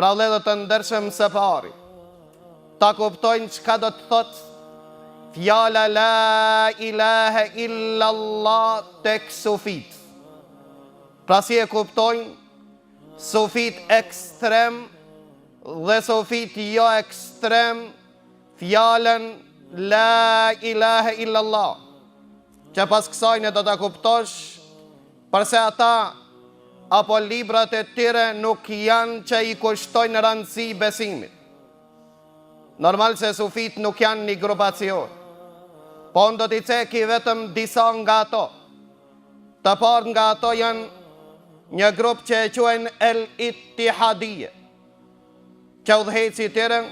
Pra vëllezër të ndershëm, së pari ta kuptojnë çka do të thotë fjala la ilahe illallah tek sufit. Pra si e kuptojnë sufit ekstrem dhe sufit jo ekstrem fjalën la ilahe illallah, që pas kësaj ne do ta kuptosh përse ata apo librat e tyre nuk janë që i kushtojnë rëndësi besimit. Normal se sufit nuk janë një grupacion, po do t'i ceki vetëm disa nga ato. Të parë nga ato janë një grup që e quajnë El Ittihadije, që udhëheci i tyre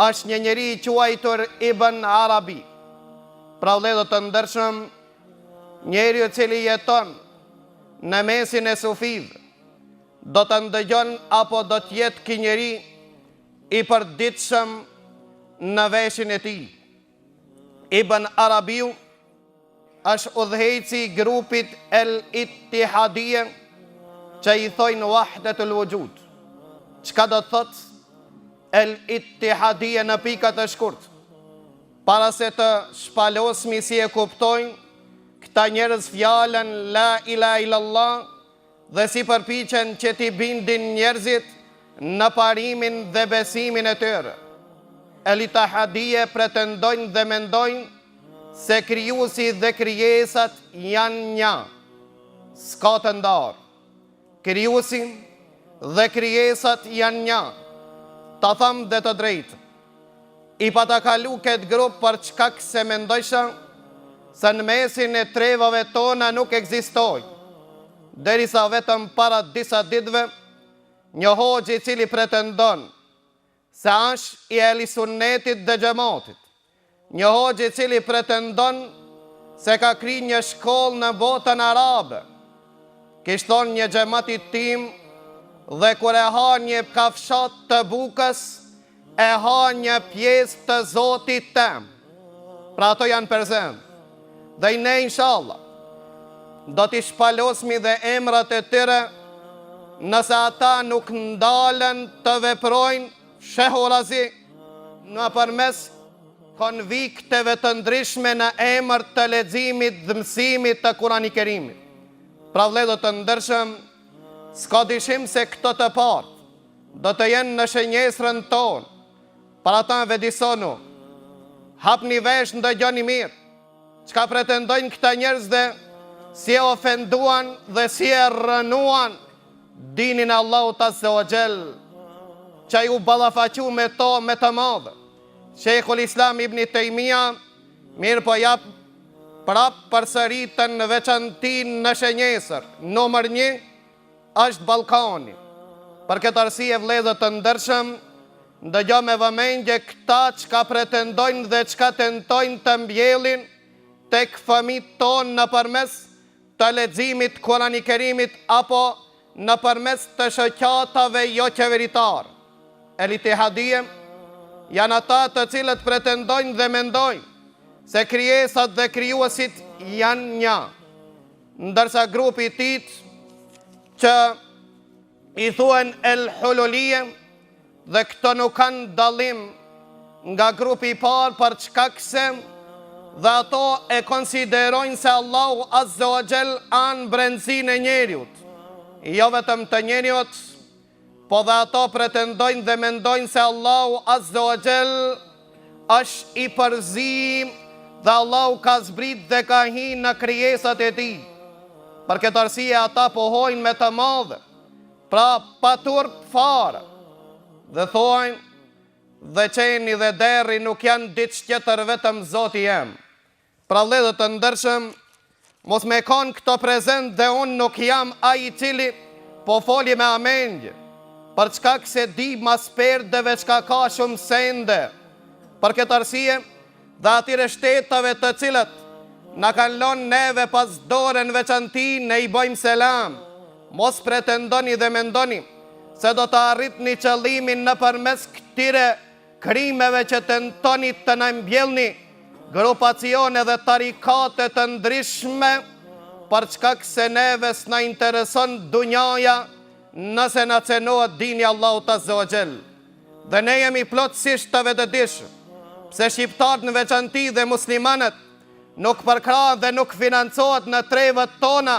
është një njeri i quajtur Ibn Arabi. Pra vëllezër të ndershëm, njeri i cili jeton në mesin e sufive do të ndëgjon apo do të jetë ky njeri i përditshëm në veshin e tij. Ibn Arabiu është udhëheci i grupit El Ittihadije, që i thojnë Wahdatul Wujud. Çka do të thotë El Ittihadije në pika të shkurt? Para se të shpalosmi si e kuptojnë këta njerëz fjalën la ilaha illallah dhe si përpiqen që t'i bindin njerëzit në parimin dhe besimin e tyre. El Ittihadije pretendojnë dhe mendojnë se krijuesi dhe krijesat janë një, s'ka të ndarë. Krijuesi dhe krijesat janë një. Ta tham dhe të drejtë, i pata kalu këtë grup për çkak se mendojsha se në mesin e trevave tona nuk ekzistoj, derisa vetëm para disa ditëve një hoxh i cili pretendon se është i ehli sunnetit dhe xhamatit, një hoxh i cili pretendon se ka krij një shkollë në botën arabe, kishte thonë një xhamat i tim, dhe kur e ha një kafshat të bukës, e ha një pjesë të Zotit tem. Pra ato janë prezent. Dhe ne inshallah do t'i shpalosmi dhe emrat e tyre nëse ata nuk ndalen të veprojnë shehurazi në përmes konvikteve të ndryshme në emër të leximit dhe mësimit të Kurani Kerimit. Pra vëllezër të ndershëm, s'ka dyshim se këto të parë do të jenë në shënjesrën tonë. Para ta vedisonu, hapni vesh, ndëgjoni mirë, çka pretendojnë këta njerëz dhe si e ofenduan dhe si e rënuan dinin Allahut Azza wa Jall, që ju ballafaqu me to me të madhe. Sheikhul Islam Ibn Taymija mirë po jap prap përsëritën në veçantin në shënjesër. Numër 1 është Ballkani. Për këtë arsye vëllezër të ndershëm, ndëgjo me vëmendje këta çka pretendojnë dhe çka tentojnë të mbjellin tek fëmijët tonë nëpërmes të leximit Kurani Kerimit apo nëpërmes të shoqatave jo qeveritare. El Ittihadije janë ata të cilët pretendojnë dhe mendojnë se krijesat dhe krijuesit janë një, ndërsa grupi i tij që i thuen El Hululije, dhe këto nuk kanë dallim nga grupi i parë për çkak se dhe ato e konsiderojnë se Allahu Azza wa Jall anë brendësinë e njeriut, jo vetëm të njeriut, po dhe ato pretendojnë dhe mendojnë se Allahu Azza wa Jall është i përzim dhe Allahu ka zbrit dhe ka hinë në krijesat e tij. Për këtë arsye ata pohojnë me të madhe, pra pa turp fare, dhe thojnë dhe qeni dhe derri nuk janë diçka tjetër vetëm Zoti jem. Pra vëllezër të ndershëm, mos me kon këto prezent dhe unë nuk jam ai i cili po foli me amendje, për çka se di mas perdeve çka ka shumë sende. Për këtë arsye dhe atyre shtetave të cilët na kanë lënë neve pas dorën veçanti ne i bëjmë selam. Mos pretendoni dhe mendoni se do të arritni qëllimin nëpërmes këtyre krimeve që tentoni të na mbjellni grupacione dhe tarikate të ndryshme, për çka se neve s'na intereson dunjaja nëse na cenohet dini Allahut Azza wa Jall. Dhe ne jemi plotësisht të vetëdijshëm, pse shqiptarët në veçanti dhe muslimanët nuk përkrahen dhe nuk financohet në trevat tona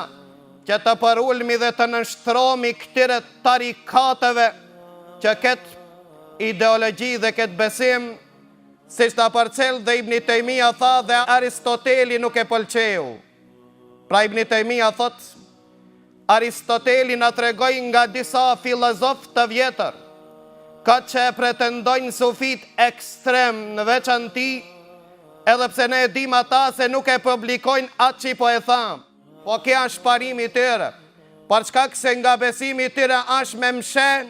që të përulmi dhe të nënshtromi këtyre tarikateve që këtë ideologji dhe këtë besim, si shta përcel dhe Ibn Taymija tha dhe Aristoteli nuk e pëlqeu. Pra Ibn Taymija thot, Aristoteli na tregoj nga disa filozof të vjetër, këtë që e pretendojnë sufit ekstrem në veçanti, edhe pse ne e dim ata se nuk e publikojnë atë që po e thamë, po kja është parimi tyre, për shkak se nga besimi tyre është me mshen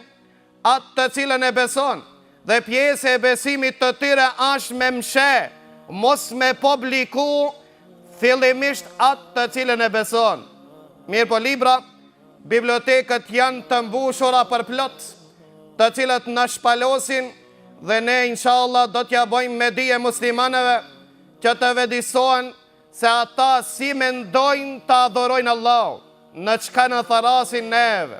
atë të cilën e beson, dhe pjesë e besimit të tyre është me mshe, mos me publiku fillimisht atë të cilën e beson. Mirë po libra, bibliotekët janë të mbushura për plot, të cilët në shpalosin dhe ne inshallah do t'ja bojmë me dije muslimanëve që të vedisohen se ata si mendojnë të adhurojnë Allah, në çka në tharasin neve.